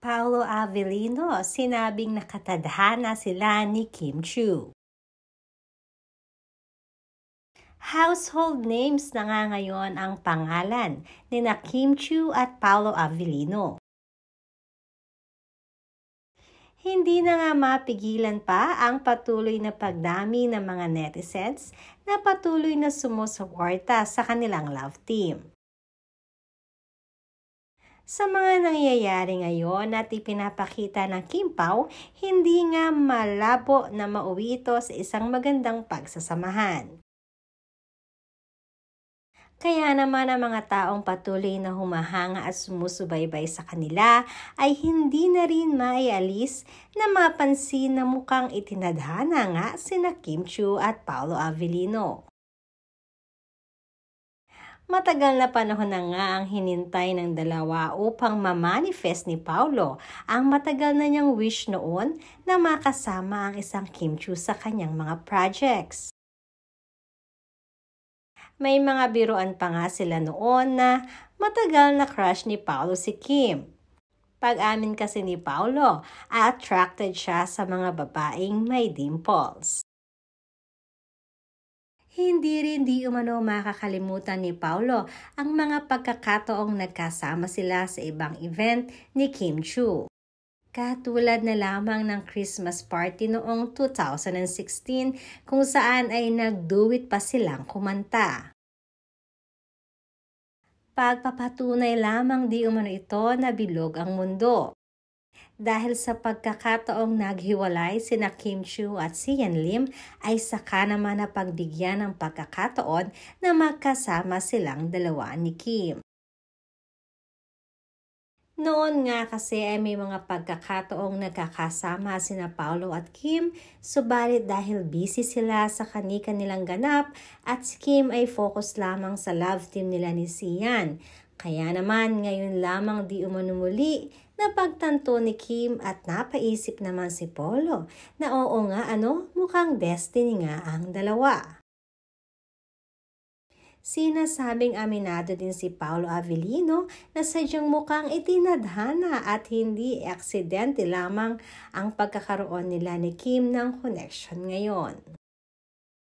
Paolo Avellino, sinabing nakatadhana sila ni Kim Chiu. Household names na nga ngayon ang pangalan ni Kim Chiu at Paolo Avellino. Hindi na nga mapigilan pa ang patuloy na pagdami ng mga netizens na patuloy na sumusuporta sa kanilang love team. Sa mga nangyayari ngayon at ipinapakita ng Kim Pao, hindi nga malabo na mauwi ito sa isang magandang pagsasamahan. Kaya naman ang mga taong patuloy na humahanga at sumusubaybay sa kanila ay hindi na rin maialis na mapansin na mukhang itinadhana nga sina Kim Chiu at Paolo Avellino. Matagal na panahon na nga ang hinintay ng dalawa upang ma-manifest ni Paolo ang matagal na niyang wish noon na makasama ang isang Kim Chiu sa kanyang mga projects. May mga biruan pa nga sila noon na matagal na crush ni Paolo si Kim. Pag-amin kasi ni Paolo, attracted siya sa mga babaeng may dimples. Hindi rin di umano makakalimutan ni Paolo ang mga pagkakataong nagkasama sila sa ibang event ni Kim Chiu. Katulad na lamang ng Christmas party noong 2016 kung saan ay nagduet pa silang kumanta. Pagpapatunay lamang di umano ito na bilog ang mundo. Dahil sa pagkakataong naghiwalay sina Kim Chiu at si Yan Lim ay saka naman na pagbigyan ng pagkakataon na magkasama silang dalawa ni Kim. Noon nga kasi ay may mga pagkakataong nagkakasama sina Paolo at Kim, subalit dahil busy sila sa kani-kanilang ganap at si Kim ay focus lamang sa love team nila ni Sian. Kaya naman ngayon lamang di umano muli na pagtanto ni Kim at napaisip naman si Paolo na oo nga mukhang destiny nga ang dalawa. Sinasabing aminado din si Paolo Avellino na sadyang mukhang itinadhana at hindi aksidente lamang ang pagkakaroon nila ni Kim ng connection ngayon.